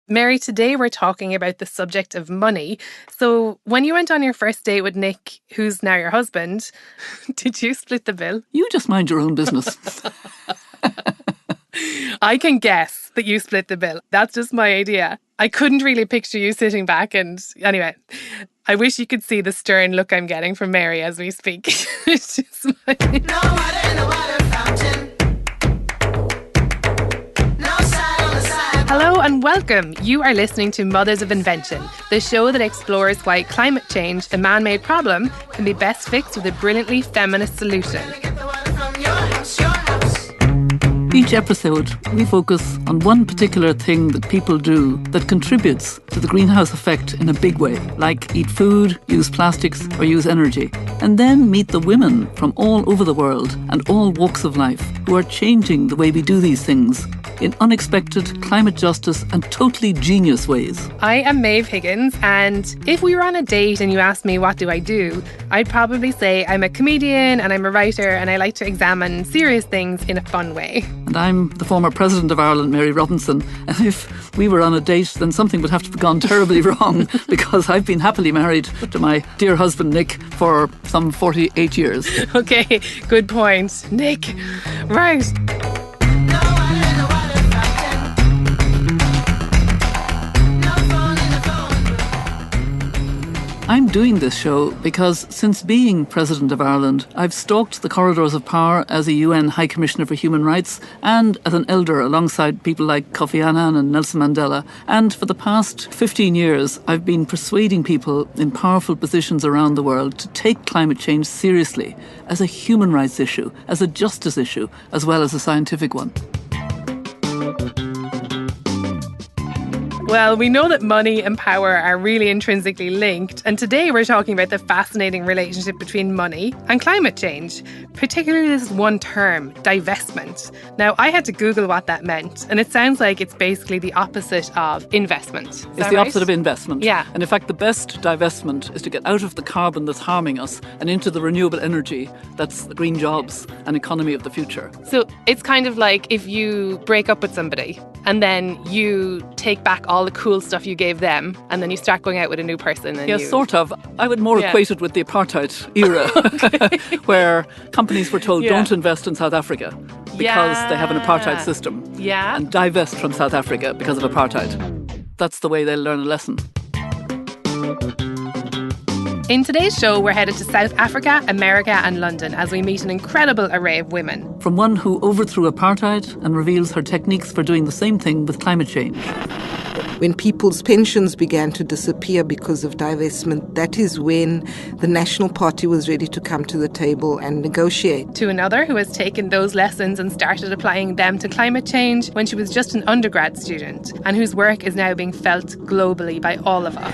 Mary, today we're talking about the subject of money. So when you went on your first date with Nick, who's now your husband, did you split the bill? You just mind your own business. I can guess that you split the bill. That's just my idea. I couldn't really picture you sitting back and... Anyway, I wish you could see the stern look I'm getting from Mary as we speak. It's just like... No water in the water fountain. Hello and welcome. You are listening to Mothers of Invention, the show that explores why climate change, a man-made problem, can be best fixed with a brilliantly feminist solution. Each episode, we focus on one particular thing that people do that contributes to the greenhouse effect in a big way, like eat food, use plastics, or use energy. And then meet the women from all over the world and all walks of life who are changing the way we do these things in unexpected, climate justice and totally genius ways. I am Maeve Higgins, and if we were on a date and you asked me what do I do, I'd probably say I'm a comedian and I'm a writer and I like to examine serious things in a fun way. And I'm the former President of Ireland, Mary Robinson. And if we were on a date, then something would have to have gone terribly wrong, because I've been happily married to my dear husband, Nick, for some 48 years. Okay, good point. Nick. Right. I'm doing this show because since being President of Ireland, I've stalked the corridors of power as a UN High Commissioner for Human Rights and as an elder alongside people like Kofi Annan and Nelson Mandela. And for the past 15 years, I've been persuading people in powerful positions around the world to take climate change seriously as a human rights issue, as a justice issue, as well as a scientific one. Well, we know that money and power are really intrinsically linked, and today we're talking about the fascinating relationship between money and climate change, particularly this one term, divestment. Now, I had to Google what that meant, and it sounds like it's basically the opposite of investment. It's the opposite of investment. Yeah. And in fact, the best divestment is to get out of the carbon that's harming us and into the renewable energy that's the green jobs and economy of the future. So it's kind of like if you break up with somebody and then you take back all the cool stuff you gave them and then you start going out with a new person. And yes, sort of. I would more equate it with the apartheid era, where companies were told don't invest in South Africa because they have an apartheid system. Yeah. And divest from South Africa because of apartheid. That's the way they'll learn a lesson. In today's show, we're headed to South Africa, America and London as we meet an incredible array of women. From one who overthrew apartheid and reveals her techniques for doing the same thing with climate change. When people's pensions began to disappear because of divestment, that is when the National Party was ready to come to the table and negotiate. To another who has taken those lessons and started applying them to climate change when she was just an undergrad student, and whose work is now being felt globally by all of us.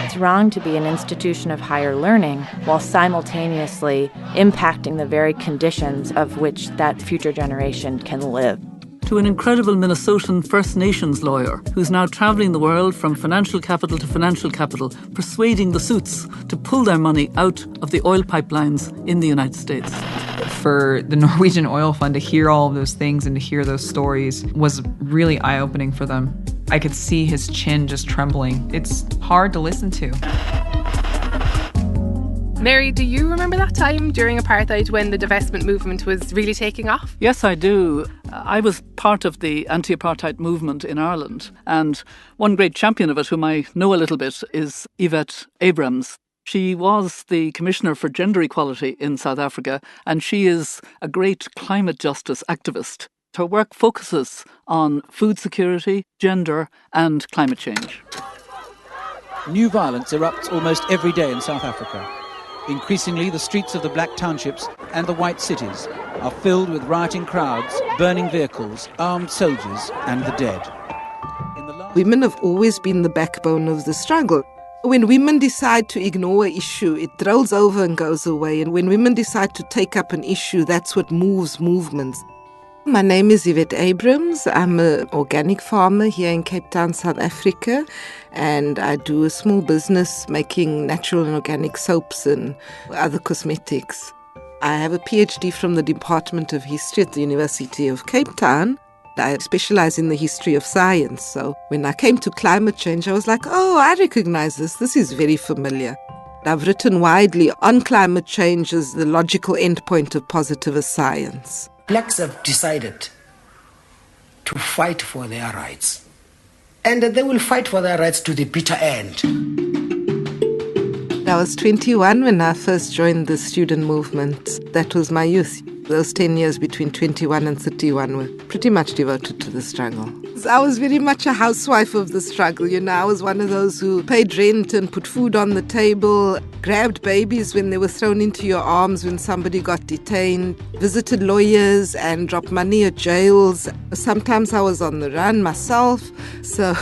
It's wrong to be an institution of higher learning while simultaneously impacting the very conditions of which that future generation can live. To an incredible Minnesotan First Nations lawyer who's now travelling the world from financial capital to financial capital, persuading the suits to pull their money out of the oil pipelines in the United States. For the Norwegian Oil Fund to hear all of those things and to hear those stories was really eye-opening for them. I could see his chin just trembling. It's hard to listen to. Mary, do you remember that time during apartheid when the divestment movement was really taking off? Yes, I do. I was part of the anti-apartheid movement in Ireland, and one great champion of it, whom I know a little bit, is Yvette Abrahams. She was the Commissioner for Gender Equality in South Africa, and she is a great climate justice activist. Her work focuses on food security, gender, and climate change. New violence erupts almost every day in South Africa. Increasingly, the streets of the black townships and the white cities are filled with rioting crowds, burning vehicles, armed soldiers, and the dead. Women have always been the backbone of the struggle. When women decide to ignore an issue, it rolls over and goes away. And when women decide to take up an issue, that's what moves movements. My name is Yvette Abrahams. I'm an organic farmer here in Cape Town, South Africa, and I do a small business making natural and organic soaps and other cosmetics. I have a PhD from the Department of History at the University of Cape Town. I specialize in the history of science. So when I came to climate change, I was like, oh, I recognize this. This is very familiar. I've written widely on climate change as the logical endpoint of positivist science. Blacks have decided to fight for their rights. And they will fight for their rights to the bitter end. I was 21 when I first joined the student movement. That was my youth. Those 10 years between 21 and 31 were pretty much devoted to the struggle. I was very much a housewife of the struggle. I was one of those who paid rent and put food on the table, grabbed babies when they were thrown into your arms when somebody got detained, visited lawyers and dropped money at jails. Sometimes I was on the run myself. So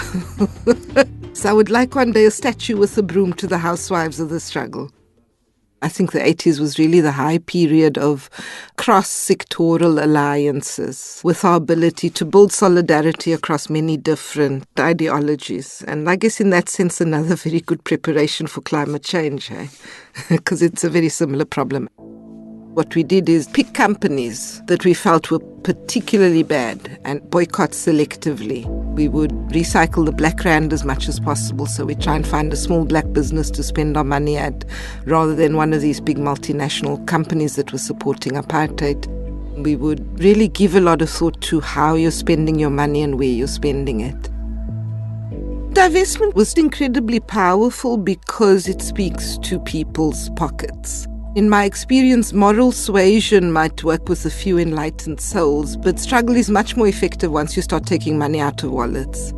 I would like one day a statue with a broom to the housewives of the struggle. I think the 80s was really the high period of cross-sectoral alliances with our ability to build solidarity across many different ideologies. And I guess in that sense, another very good preparation for climate change, because it's a very similar problem. What we did is pick companies that we felt were particularly bad and boycott selectively. We would recycle the black rand as much as possible, so we try and find a small black business to spend our money at rather than one of these big multinational companies that were supporting apartheid. We would really give a lot of thought to how you're spending your money and where you're spending it. Divestment was incredibly powerful because it speaks to people's pockets. In my experience, moral suasion might work with a few enlightened souls, but struggle is much more effective once you start taking money out of wallets.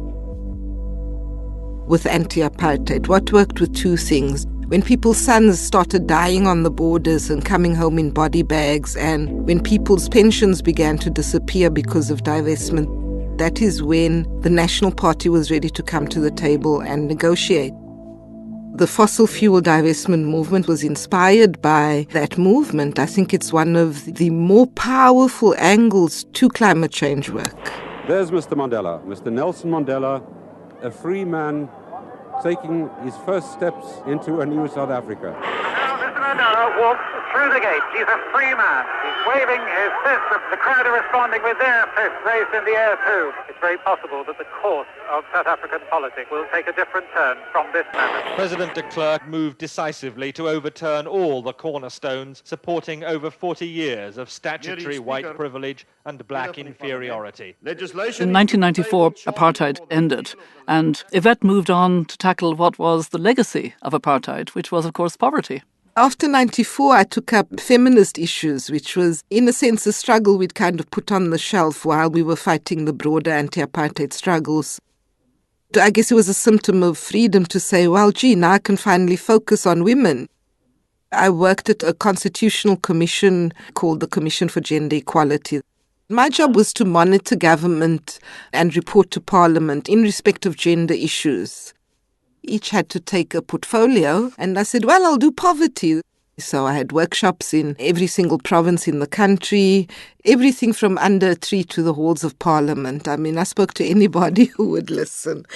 With anti-apartheid, what worked with two things. When people's sons started dying on the borders and coming home in body bags, and when people's pensions began to disappear because of divestment, that is when the National Party was ready to come to the table and negotiate. The fossil fuel divestment movement was inspired by that movement. I think it's one of the more powerful angles to climate change work. There's Mr. Mandela, Mr. Nelson Mandela, a free man taking his first steps into a new South Africa. Now Mr. Mandela walks through the gate. He's a free man. He's waving his fist. The crowd are responding with their fists raised in the air too. It's very possible that the course of South African politics will take a different turn from this moment. President de Klerk moved decisively to overturn all the cornerstones supporting over 40 years of statutory white privilege and black inferiority. In 1994, apartheid ended, and Yvette moved on to tackle what was the legacy of apartheid, which was, of course, poverty. After 94, I took up feminist issues, which was, in a sense, a struggle we'd kind of put on the shelf while we were fighting the broader anti-apartheid struggles. I guess it was a symptom of freedom to say, well, gee, now I can finally focus on women. I worked at a constitutional commission called the Commission for Gender Equality. My job was to monitor government and report to Parliament in respect of gender issues. Each had to take a portfolio, and I said, well, I'll do poverty. So I had workshops in every single province in the country, everything from under a tree to the halls of Parliament. I mean, I spoke to anybody who would listen.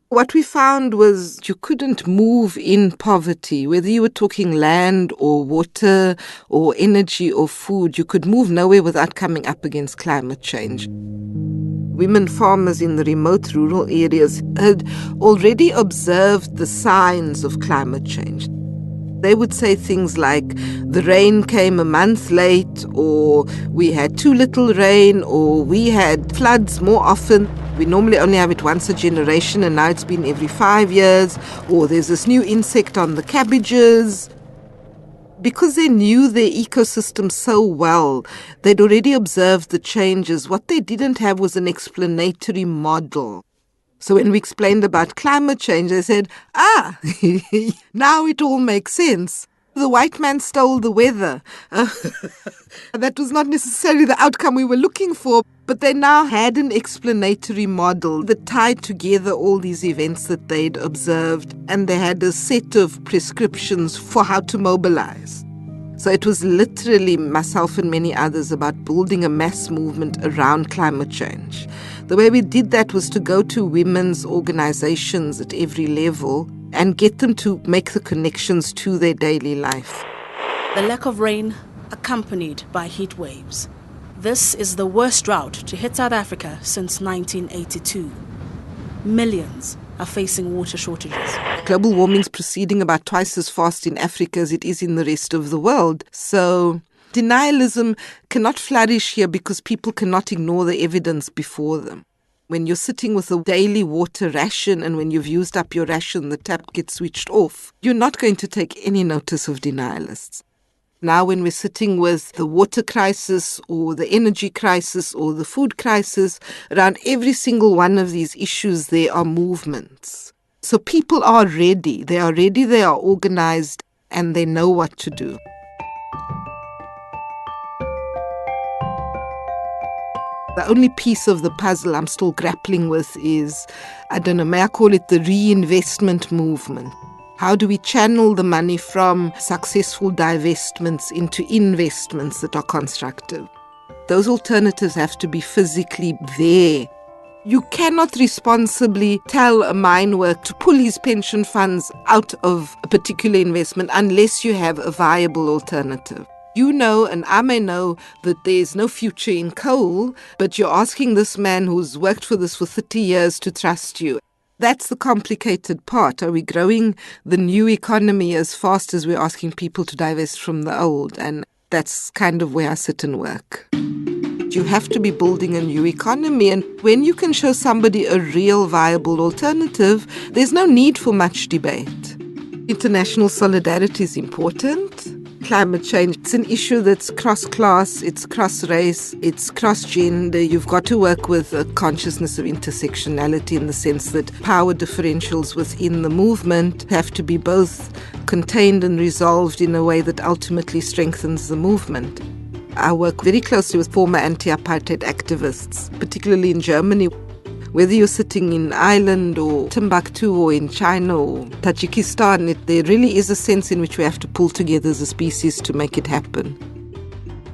What we found was you couldn't move in poverty, whether you were talking land or water or energy or food, you could move nowhere without coming up against climate change. Women farmers in the remote rural areas had already observed the signs of climate change. They would say things like, the rain came a month late, or we had too little rain, or we had floods more often. We normally only have it once a generation, and now it's been every 5 years, or there's this new insect on the cabbages. Because they knew their ecosystem so well, they'd already observed the changes. What they didn't have was an explanatory model. So when we explained about climate change, they said, now it all makes sense. The white man stole the weather. That was not necessarily the outcome we were looking for, but they now had an explanatory model that tied together all these events that they'd observed, and they had a set of prescriptions for how to mobilize. So it was literally myself and many others about building a mass movement around climate change. The way we did that was to go to women's organizations at every level and get them to make the connections to their daily life. The lack of rain accompanied by heat waves. This is the worst drought to hit South Africa since 1982. Millions are facing water shortages. Global warming's proceeding about twice as fast in Africa as it is in the rest of the world. So denialism cannot flourish here because people cannot ignore the evidence before them. When you're sitting with a daily water ration and when you've used up your ration, the tap gets switched off, you're not going to take any notice of denialists. Now when we're sitting with the water crisis or the energy crisis or the food crisis, around every single one of these issues there are movements. So people are ready, they are organised, and they know what to do. The only piece of the puzzle I'm still grappling with is, I don't know, may I call it the reinvestment movement? How do we channel the money from successful divestments into investments that are constructive? Those alternatives have to be physically there. You cannot responsibly tell a mine worker to pull his pension funds out of a particular investment unless you have a viable alternative. You know, and I may know, that there's no future in coal, but you're asking this man who's worked for this for 30 years to trust you. That's the complicated part. Are we growing the new economy as fast as we're asking people to divest from the old? And that's kind of where I sit and work. You have to be building a new economy, and when you can show somebody a real viable alternative, there's no need for much debate. International solidarity is important. Climate change, it's an issue that's cross-class, it's cross-race, it's cross-gender. You've got to work with a consciousness of intersectionality in the sense that power differentials within the movement have to be both contained and resolved in a way that ultimately strengthens the movement. I work very closely with former anti-apartheid activists, particularly in Germany. Whether you're sitting in Ireland or Timbuktu or in China or Tajikistan, there really is a sense in which we have to pull together as a species to make it happen.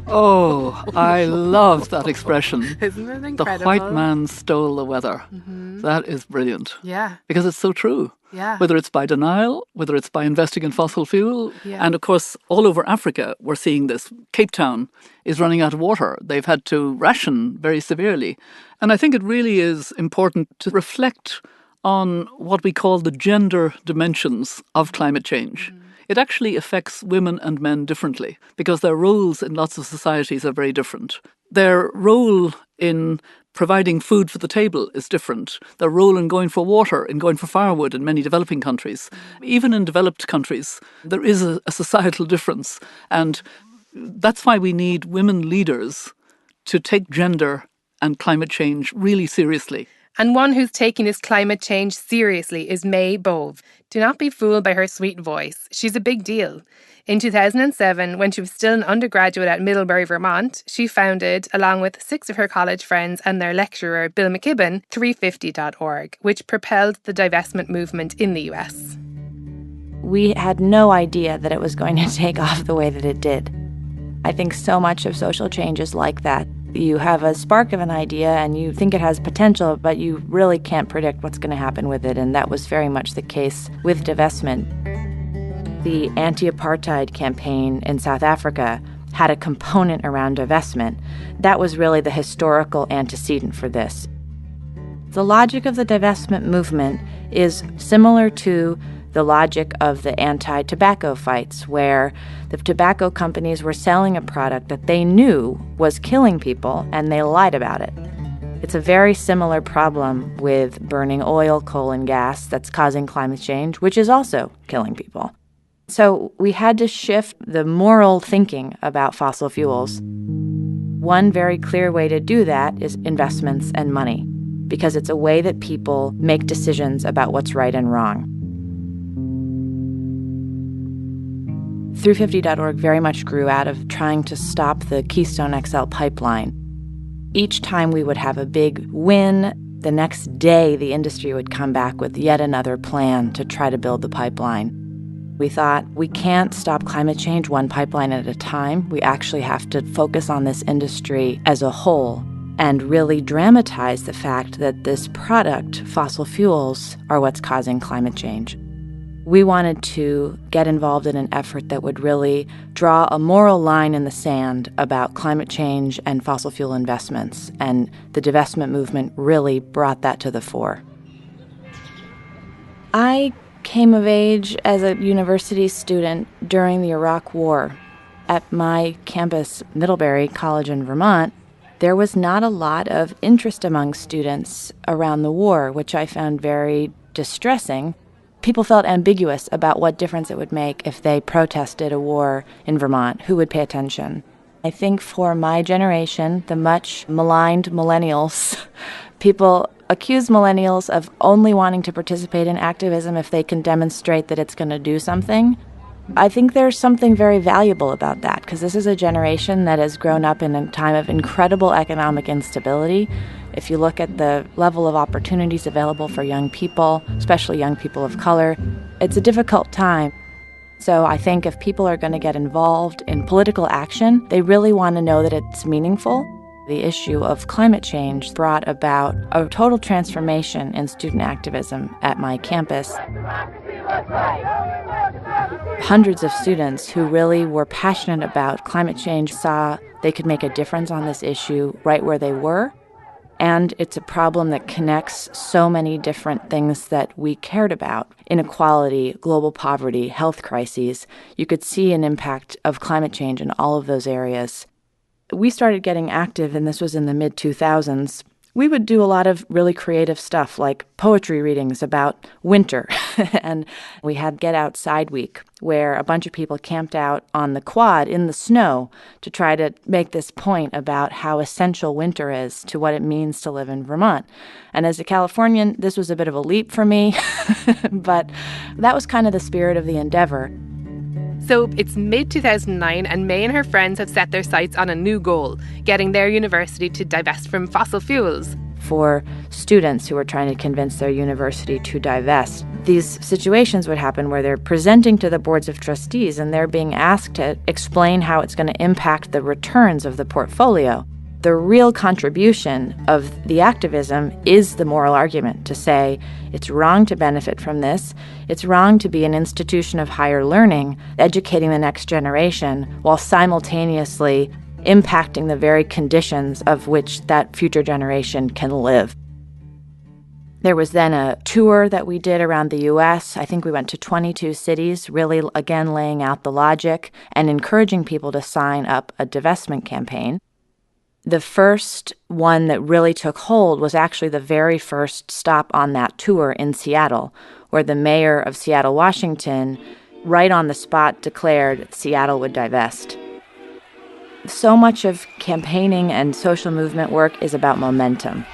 Oh, I love that expression. Isn't it incredible? The white man stole the weather. Mm-hmm. That is brilliant. Yeah. Because it's so true. Yeah. Whether it's by denial, whether it's by investing in fossil fuel. Yeah. And of course, all over Africa, we're seeing this. Cape Town is running out of water. They've had to ration very severely. And I think it really is important to reflect on what we call the gender dimensions of climate change. Mm. It actually affects women and men differently because their roles in lots of societies are very different. Their role in providing food for the table is different. Their role in going for water, in going for firewood in many developing countries. Even in developed countries, there is a societal difference. And that's why we need women leaders to take gender and climate change really seriously. And one who's taking this climate change seriously is Maeve. Do not be fooled by her sweet voice. She's a big deal. In 2007, when she was still an undergraduate at Middlebury, Vermont, she founded, along with 6 of her college friends and their lecturer, Bill McKibben, 350.org, which propelled the divestment movement in the US. We had no idea that it was going to take off the way that it did. I think so much of social change is like that. You have a spark of an idea and you think it has potential, but you really can't predict what's going to happen with it. And that was very much the case with divestment. The anti-apartheid campaign in South Africa had a component around divestment. That was really the historical antecedent for this. The logic of the divestment movement is similar to the logic of the anti-tobacco fights, where the tobacco companies were selling a product that they knew was killing people, and they lied about it. It's a very similar problem with burning oil, coal, and gas that's causing climate change, which is also killing people. So we had to shift the moral thinking about fossil fuels. One very clear way to do that is investments and money, because it's a way that people make decisions about what's right and wrong. 350.org very much grew out of trying to stop the Keystone XL pipeline. Each time we would have a big win, the next day the industry would come back with yet another plan to try to build the pipeline. We thought, we can't stop climate change one pipeline at a time. We actually have to focus on this industry as a whole and really dramatize the fact that this product, fossil fuels, are what's causing climate change. We wanted to get involved in an effort that would really draw a moral line in the sand about climate change and fossil fuel investments, and the divestment movement really brought that to the fore. I came of age as a university student during the Iraq War. At my campus, Middlebury College in Vermont, there was not a lot of interest among students around the war, which I found very distressing. People felt ambiguous about what difference it would make if they protested a war in Vermont. Who would pay attention? I think for my generation, the much maligned millennials, people accuse millennials of only wanting to participate in activism if they can demonstrate that it's going to do something. I think there's something very valuable about that, because this is a generation that has grown up in a time of incredible economic instability. If you look at the level of opportunities available for young people, especially young people of color, it's a difficult time. So I think if people are going to get involved in political action, they really want to know that it's meaningful. The issue of climate change brought about a total transformation in student activism at my campus. Hundreds of students who really were passionate about climate change saw they could make a difference on this issue right where they were. And it's a problem that connects so many different things that we cared about: inequality, global poverty, health crises. You could see an impact of climate change in all of those areas. We started getting active, and this was in the mid-2000s. We would do a lot of really creative stuff, like poetry readings about winter. And we had Get Outside Week, where a bunch of people camped out on the quad in the snow to try to make this point about how essential winter is to what it means to live in Vermont. And as a Californian, this was a bit of a leap for me, but that was kind of the spirit of the endeavor. So it's mid-2009 and May and her friends have set their sights on a new goal, getting their university to divest from fossil fuels. For students who are trying to convince their university to divest, these situations would happen where they're presenting to the boards of trustees and they're being asked to explain how it's going to impact the returns of the portfolio. The real contribution of the activism is the moral argument to say it's wrong to benefit from this, it's wrong to be an institution of higher learning, educating the next generation, while simultaneously impacting the very conditions of which that future generation can live. There was then a tour that we did around the U.S. I think we went to 22 cities, really, again, laying out the logic and encouraging people to sign up a divestment campaign. The first one that really took hold was actually the very first stop on that tour in Seattle, where the mayor of Seattle, Washington, right on the spot declared Seattle would divest. So much of campaigning and social movement work is about momentum.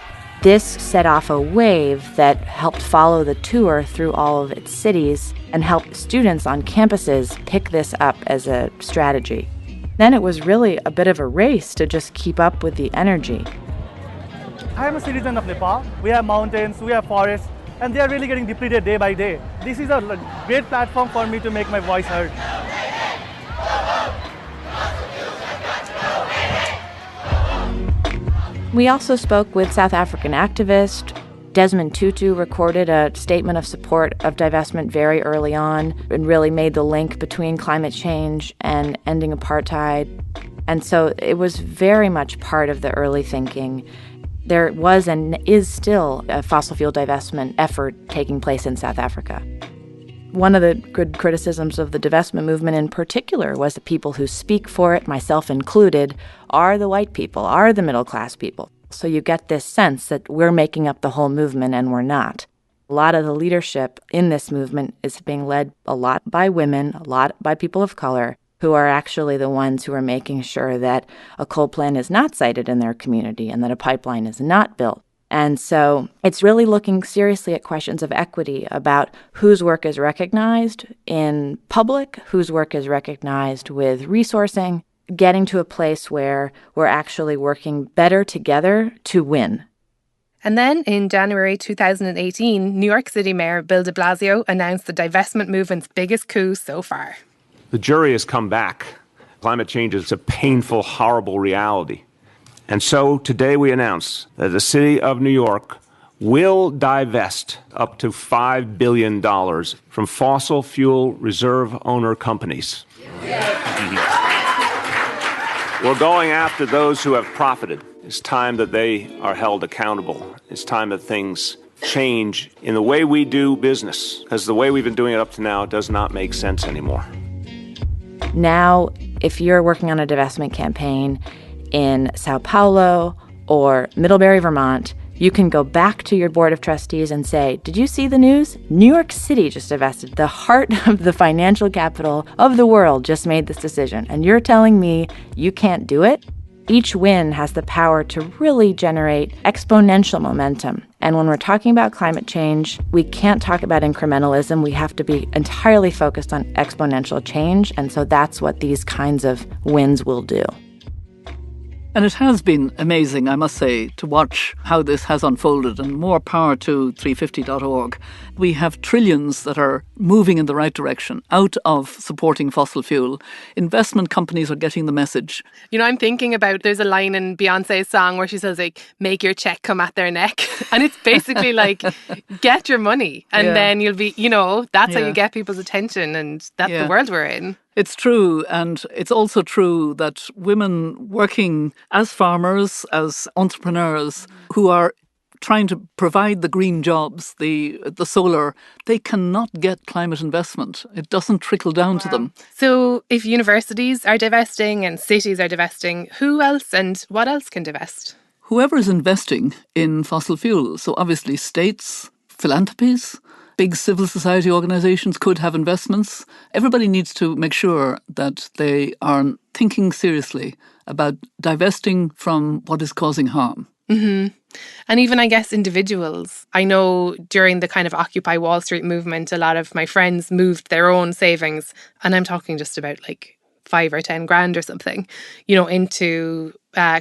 This set off a wave that helped follow the tour through all of its cities and helped students on campuses pick this up as a strategy. Then it was really a bit of a race to just keep up with the energy. I am a citizen of Nepal. We have mountains, we have forests, and they are really getting depleted day by day. This is a great platform for me to make my voice heard. We also spoke with South African activist Desmond Tutu. Recorded a statement of support of divestment very early on and really made the link between climate change and ending apartheid. And so it was very much part of the early thinking. There was and is still a fossil fuel divestment effort taking place in South Africa. One of the good criticisms of the divestment movement in particular was that people who speak for it, myself included, are the white people, are the middle-class people. So you get this sense that we're making up the whole movement and we're not. A lot of the leadership in this movement is being led a lot by women, a lot by people of color, who are actually the ones who are making sure that a coal plant is not sited in their community and that a pipeline is not built. And so it's really looking seriously at questions of equity about whose work is recognized in public, whose work is recognized with resourcing, getting to a place where we're actually working better together to win. And then in January 2018, New York City Mayor Bill de Blasio announced the divestment movement's biggest coup so far. The jury has come back. Climate change is a painful, horrible reality. And so today we announce that the city of New York will divest up to $5 billion from fossil fuel reserve owner companies. We're going after those who have profited. It's time that they are held accountable. It's time that things change in the way we do business, because the way we've been doing it up to now does not make sense anymore. Now, if you're working on a divestment campaign in Sao Paulo or Middlebury, Vermont, you can go back to your board of trustees and say, did you see the news? New York City just divested. The heart of the financial capital of the world just made this decision. And you're telling me you can't do it? Each win has the power to really generate exponential momentum. And when we're talking about climate change, we can't talk about incrementalism. We have to be entirely focused on exponential change. And so that's what these kinds of wins will do. And it has been amazing, I must say, to watch how this has unfolded, and more power to 350.org. We have trillions that are moving in the right direction, out of supporting fossil fuel. Investment companies are getting the message. You know, I'm thinking about, there's a line in Beyonce's song where she says, like, make your check come at their neck. And it's basically like, get your money. And then you'll be, you know, that's how you get people's attention. And that's the world we're in. It's true, and it's also true that women working as farmers, as entrepreneurs, who are trying to provide the green jobs, the solar, they cannot get climate investment. It doesn't trickle down to them. So if universities are divesting and cities are divesting, who else and what else can divest? Whoever is investing in fossil fuel, so obviously states, philanthropies, big civil society organisations could have investments. Everybody needs to make sure that they are thinking seriously about divesting from what is causing harm. Mm-hmm. And even, I guess, individuals. I know during the kind of Occupy Wall Street movement, a lot of my friends moved their own savings, and I'm talking just about like 5 or 10 grand or something, you know, into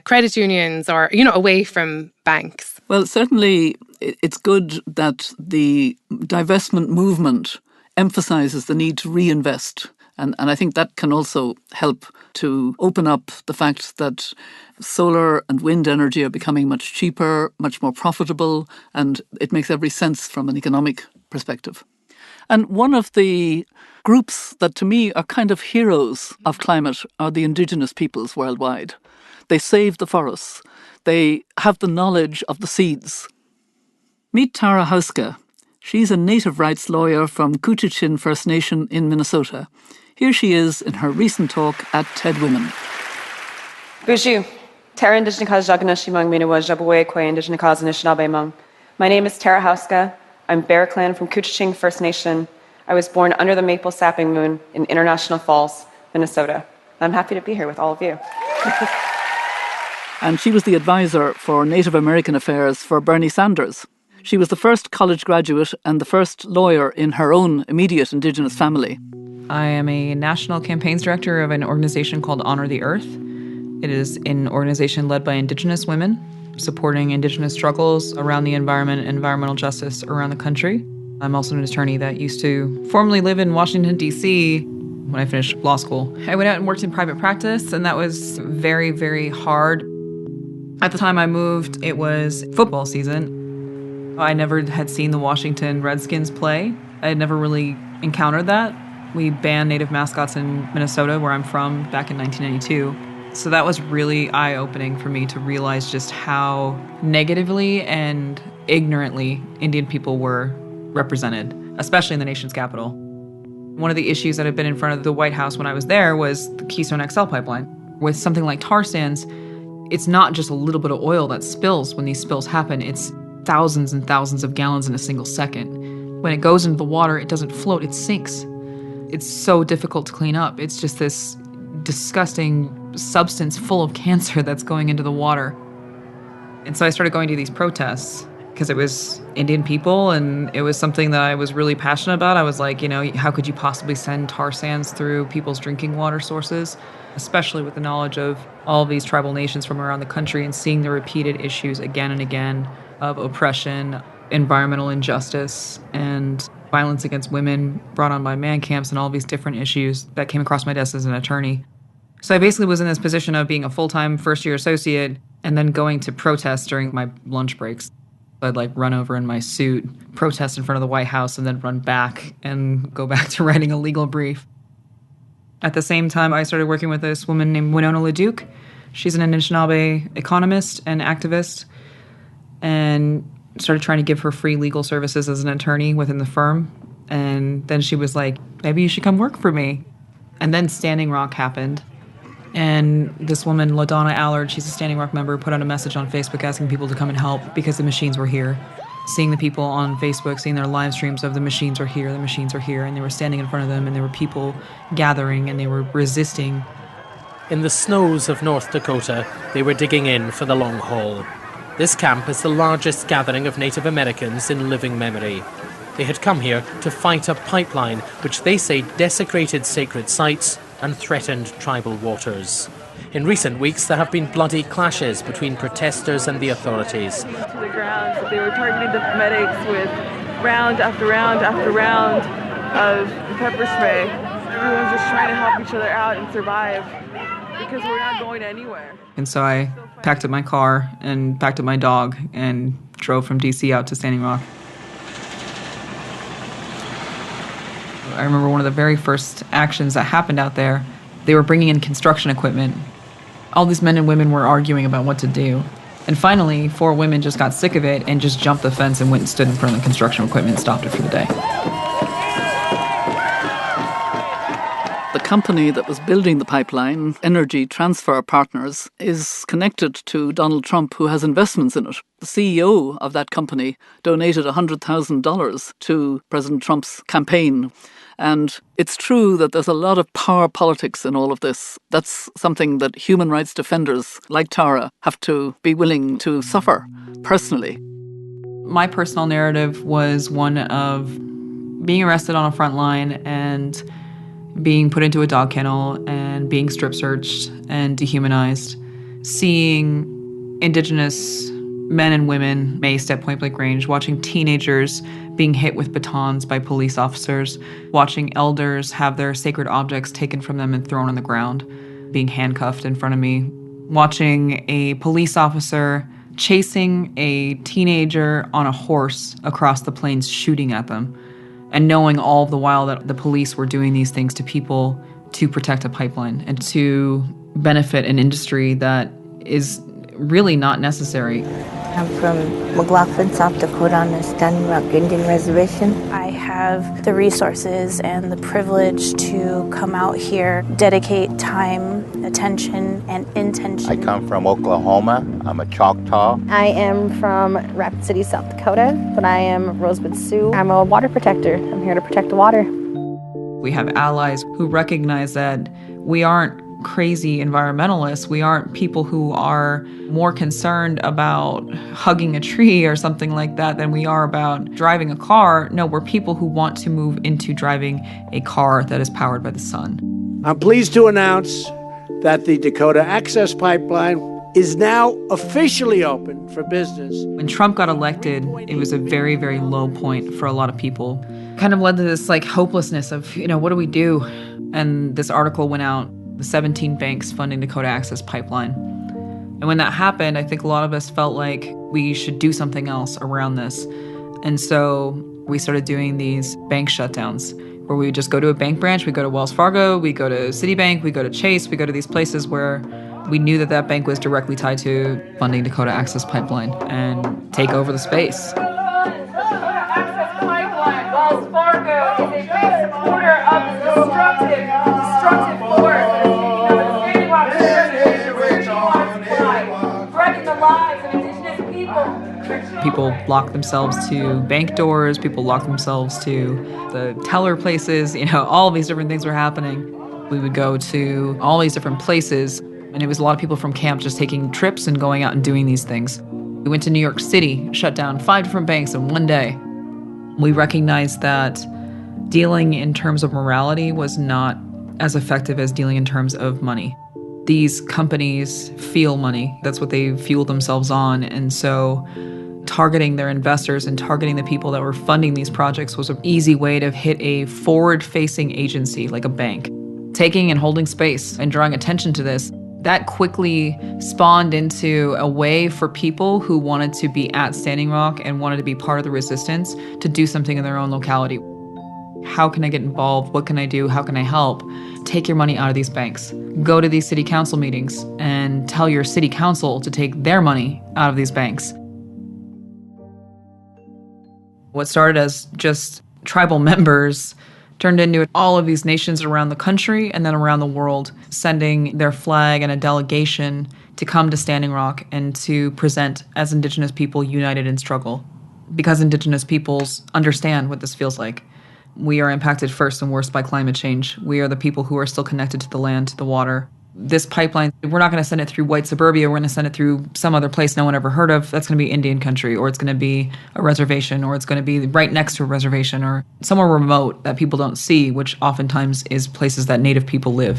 credit unions or, you know, away from banks. Well, certainly it's good that the divestment movement emphasises the need to reinvest. And I think that can also help to open up the fact that solar and wind energy are becoming much cheaper, much more profitable, and it makes every sense from an economic perspective. And one of the groups that to me are kind of heroes of climate are the Indigenous peoples worldwide. They save the forests. They have the knowledge of the seeds. Meet Tara Hauska. She's a native rights lawyer from Couchiching First Nation in Minnesota. Here she is in her recent talk at TED Women. Bonjour. Tara Indigenous Jaganashimang Minawa Jabuwe Kwe Indigenous Anishinaabe. My name is Tara Hauska. I'm Bear Clan from Couchiching First Nation. I was born under the maple sapping moon in International Falls, Minnesota. I'm happy to be here with all of you. And she was the advisor for Native American affairs for Bernie Sanders. She was the first college graduate and the first lawyer in her own immediate Indigenous family. I am a national campaigns director of an organization called Honor the Earth. It is an organization led by Indigenous women, supporting Indigenous struggles around the environment and environmental justice around the country. I'm also an attorney that used to formerly live in Washington, D.C. when I finished law school. I went out and worked in private practice, and that was very, very hard. At the time I moved, it was football season. I never had seen the Washington Redskins play. I had never really encountered that. We banned native mascots in Minnesota, where I'm from, back in 1992. So that was really eye-opening for me to realize just how negatively and ignorantly Indian people were represented, especially in the nation's capital. One of the issues that had been in front of the White House when I was there was the Keystone XL pipeline. With something like tar sands, it's not just a little bit of oil that spills when these spills happen. It's thousands and thousands of gallons in a single second. When it goes into the water, it doesn't float, it sinks. It's so difficult to clean up. It's just this disgusting substance full of cancer that's going into the water. And so I started going to these protests because it was Indian people and it was something that I was really passionate about. I was like, you know, how could you possibly send tar sands through people's drinking water sources, especially with the knowledge of all of these tribal nations from around the country and seeing the repeated issues again and again of oppression, environmental injustice, and violence against women brought on by man camps and all these different issues that came across my desk as an attorney. So I basically was in this position of being a full-time first-year associate and then going to protest during my lunch breaks. I'd like run over in my suit, protest in front of the White House, and then run back and go back to writing a legal brief. At the same time, I started working with this woman named Winona LaDuke. She's an Anishinaabe economist and activist, and started trying to give her free legal services as an attorney within the firm. And then she was like, maybe you should come work for me. And then Standing Rock happened. And this woman, LaDonna Allard, she's a Standing Rock member, put out a message on Facebook asking people to come and help because the machines were here. Seeing the people on Facebook, seeing their live streams of the machines are here, and they were standing in front of them, and there were people gathering, and they were resisting. In the snows of North Dakota, they were digging in for the long haul. This camp is the largest gathering of Native Americans in living memory. They had come here to fight a pipeline which they say desecrated sacred sites and threatened tribal waters. In recent weeks, there have been bloody clashes between protesters and the authorities. To the ground, they were targeting the medics with round after round after round of pepper spray. Everyone's just trying to help each other out and survive because we're not going anywhere. And so I packed up my car and packed up my dog and drove from DC out to Standing Rock. I remember one of the very first actions that happened out there, they were bringing in construction equipment. All these men and women were arguing about what to do. And finally, 4 women just got sick of it and just jumped the fence and went and stood in front of the construction equipment and stopped it for the day. The company that was building the pipeline, Energy Transfer Partners, is connected to Donald Trump, who has investments in it. The CEO of that company donated $100,000 to President Trump's campaign. And it's true that there's a lot of power politics in all of this. That's something that human rights defenders like Tara have to be willing to suffer personally. My personal narrative was one of being arrested on a front line and being put into a dog kennel and being strip searched and dehumanized. Seeing Indigenous men and women maced at point-blank range, watching teenagers being hit with batons by police officers, watching elders have their sacred objects taken from them and thrown on the ground, being handcuffed in front of me, watching a police officer chasing a teenager on a horse across the plains shooting at them, and knowing all the while that the police were doing these things to people to protect a pipeline and to benefit an industry that is really not necessary. I'm from McLaughlin, South Dakota on the Standing Rock Indian Reservation. I have the resources and the privilege to come out here, dedicate time, attention, and intention. I come from Oklahoma. I'm a Choctaw. I am from Rapid City, South Dakota, but I am Rosebud Sioux. I'm a water protector. I'm here to protect the water. We have allies who recognize that we aren't crazy environmentalists. We aren't people who are more concerned about hugging a tree or something like that than we are about driving a car. No, we're people who want to move into driving a car that is powered by the sun. I'm pleased to announce that the Dakota Access Pipeline is now officially open for business. When Trump got elected, it was a very, very low point for a lot of people. Kind of led to this hopelessness of, what do we do? And this article went out, the 17 banks funding Dakota Access Pipeline. And when that happened, I think a lot of us felt like we should do something else around this. And so we started doing these bank shutdowns where we would just go to a bank branch. We go to Wells Fargo, we go to Citibank, we go to Chase, we go to these places where we knew that that bank was directly tied to funding Dakota Access Pipeline and take over the space. Wells Fargo is a big supporter of the destructive force that is taking over the Standing Rock, wrecking the lives of Indigenous people. People lock themselves to bank doors, people lock themselves to the teller places, all these different things were happening. We would go to all these different places, and it was a lot of people from camp just taking trips and going out and doing these things. We went to New York City, shut down 5 different banks in one day. We recognized that dealing in terms of morality was not as effective as dealing in terms of money. These companies feel money. That's what they fuel themselves on. And so targeting their investors and targeting the people that were funding these projects was an easy way to hit a forward-facing agency like a bank. Taking and holding space and drawing attention to this That quickly spawned into a way for people who wanted to be at Standing Rock and wanted to be part of the resistance to do something in their own locality. How can I get involved? What can I do? How can I help? Take your money out of these banks. Go to these city council meetings and tell your city council to take their money out of these banks. What started as just tribal members turned into all of these nations around the country and then around the world, sending their flag and a delegation to come to Standing Rock and to present as Indigenous people united in struggle. Because Indigenous peoples understand what this feels like. We are impacted first and worst by climate change. We are the people who are still connected to the land, to the water. This pipeline, we're not going to send it through white suburbia. We're going to send it through some other place no one ever heard of. That's going to be Indian country, or it's going to be a reservation, or it's going to be right next to a reservation, or somewhere remote that people don't see, which oftentimes is places that Native people live.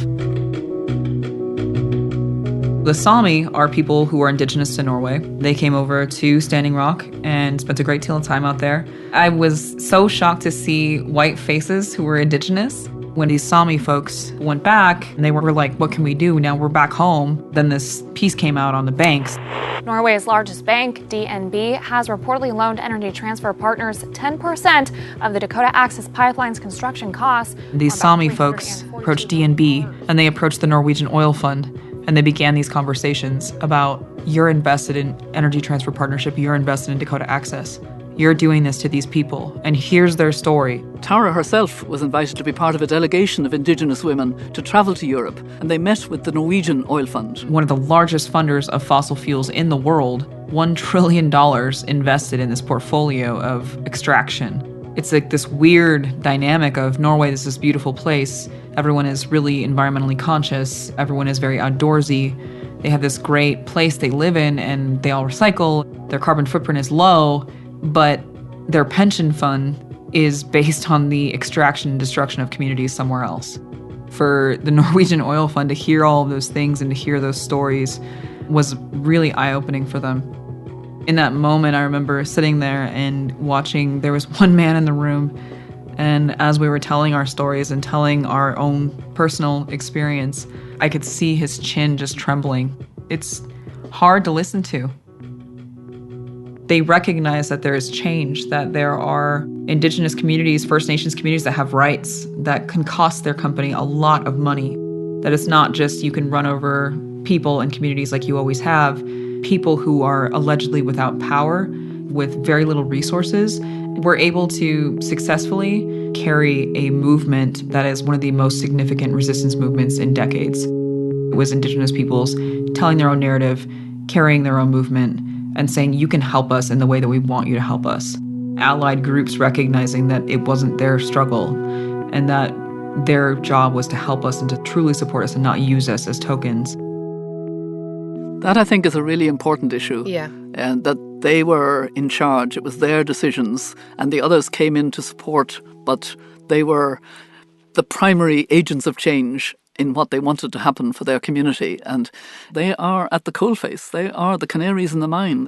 The Sami are people who are Indigenous to Norway. They came over to Standing Rock and spent a great deal of time out there. I was so shocked to see white faces who were Indigenous. When these Sami folks went back, and they were like, what can we do? Now we're back home. Then this piece came out on the banks. Norway's largest bank, DNB, has reportedly loaned Energy Transfer Partners 10% of the Dakota Access Pipeline's construction costs. These Sami folks approached DNB, and they approached the Norwegian Oil Fund, and they began these conversations about, you're invested in Energy Transfer Partnership, you're invested in Dakota Access. You're doing this to these people, and here's their story. Tara herself was invited to be part of a delegation of Indigenous women to travel to Europe, and they met with the Norwegian Oil Fund. One of the largest funders of fossil fuels in the world, $1 trillion invested in this portfolio of extraction. It's like this weird dynamic of Norway is this beautiful place. Everyone is really environmentally conscious. Everyone is very outdoorsy. They have this great place they live in, and they all recycle. Their carbon footprint is low, but their pension fund is based on the extraction and destruction of communities somewhere else. For the Norwegian Oil Fund to hear all of those things and to hear those stories was really eye-opening for them. In that moment, I remember sitting there and watching. There was one man in the room, and as we were telling our stories and telling our own personal experience, I could see his chin just trembling. It's hard to listen to. They recognize that there is change, that there are Indigenous communities, First Nations communities that have rights that can cost their company a lot of money. That it's not just you can run over people and communities like you always have. People who are allegedly without power, with very little resources, were able to successfully carry a movement that is one of the most significant resistance movements in decades. It was Indigenous peoples telling their own narrative, carrying their own movement, and saying, you can help us in the way that we want you to help us. Allied groups recognizing that it wasn't their struggle and that their job was to help us and to truly support us and not use us as tokens. That, I think, is a really important issue. Yeah. And that they were in charge. It was their decisions, and the others came in to support, but they were the primary agents of change in what they wanted to happen for their community. And they are at the coalface. They are the canaries in the mine.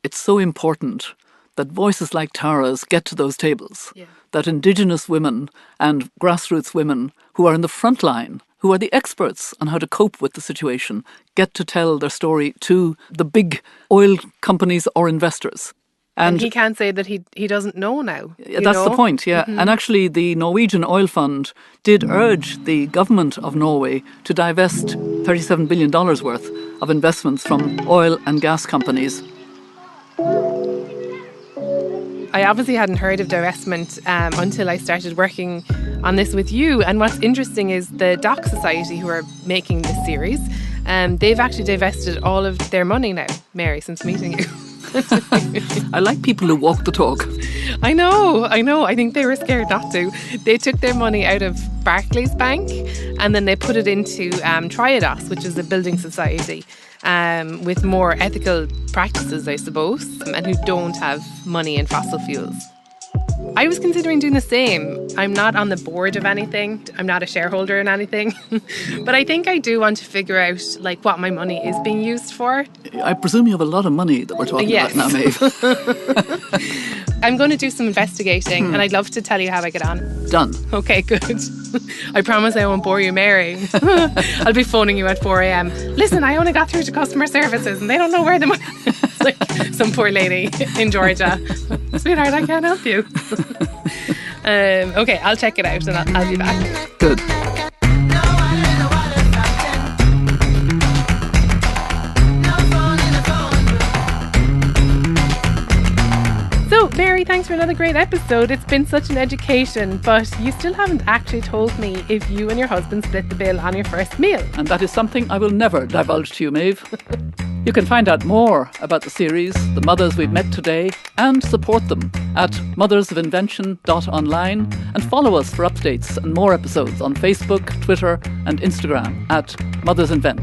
It's so important that voices like Tara's get to those tables, that Indigenous women and grassroots women who are in the front line, who are the experts on how to cope with the situation, get to tell their story to the big oil companies or investors. And he can't say that he doesn't know now. That's the point, yeah. Mm-hmm. And actually the Norwegian Oil Fund did urge the government of Norway to divest $37 billion worth of investments from oil and gas companies. I obviously hadn't heard of divestment until I started working on this with you. And what's interesting is the Doc Society, who are making this series, they've actually divested all of their money now, Mary, since meeting you. I like people who walk the talk. I know. I think they were scared not to. They took their money out of Barclays Bank and then they put it into Triodos, which is a building society with more ethical practices, I suppose, and who don't have money in fossil fuels. I was considering doing the same. I'm not on the board of anything. I'm not a shareholder in anything. But I think I do want to figure out like what my money is being used for. I presume you have a lot of money that we're talking about now, Maeve. I'm going to do some investigating and I'd love to tell you how I get on. Done. Okay, good. I promise I won't bore you, Mary. I'll be phoning you at 4 a.m. Listen, I only got through to customer services and they don't know where the money is. It's like some poor lady in Georgia. Sweetheart, I can't help you. Okay, I'll check it out and I'll be back. Good. So, Mary, thanks for another great episode. It's been such an education, but you still haven't actually told me if you and your husband split the bill on your first meal. And that is something I will never divulge to you, Maeve. You can find out more about the series, the mothers we've met today, and support them at mothersofinvention.online and follow us for updates and more episodes on Facebook, Twitter and Instagram at Mothers Invent.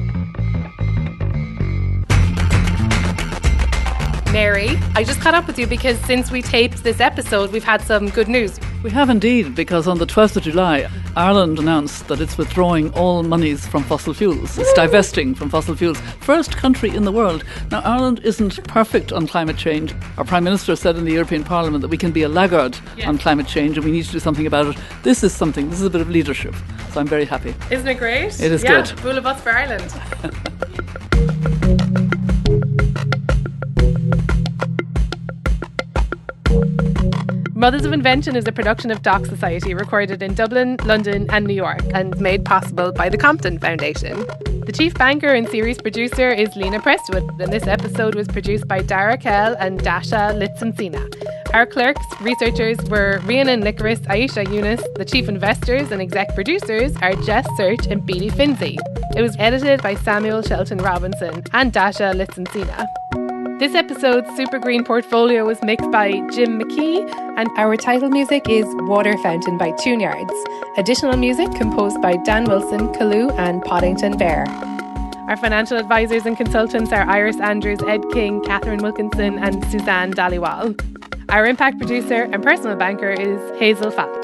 Mary, I just caught up with you because since we taped this episode, we've had some good news. We have indeed, because on the 12th of July, Ireland announced that it's withdrawing all monies from fossil fuels. It's divesting from fossil fuels. First country in the world. Now, Ireland isn't perfect on climate change. Our Prime Minister said in the European Parliament that we can be a laggard on climate change and we need to do something about it. This is a bit of leadership. So I'm very happy. Isn't it great? It is good. Full of us for Ireland. Mothers of Invention is a production of Doc Society recorded in Dublin, London and New York and made possible by the Compton Foundation. The chief banker and series producer is Lena Prestwood, and this episode was produced by Dara Kell and Dasha Litsansina. Our clerks, researchers were Rhiannon Licorice, Aisha Yunus. The chief investors and exec producers are Jess Search and Beatty Finzi. It was edited by Samuel Shelton Robinson and Dasha Litsansina. This episode's Super Green Portfolio was mixed by Jim McKee, and our title music is Water Fountain by Tuneyards. Additional music composed by Dan Wilson, Kalu and Poddington Bear. Our financial advisors and consultants are Iris Andrews, Ed King, Catherine Wilkinson and Suzanne Dhaliwal. Our impact producer and personal banker is Hazel Falk.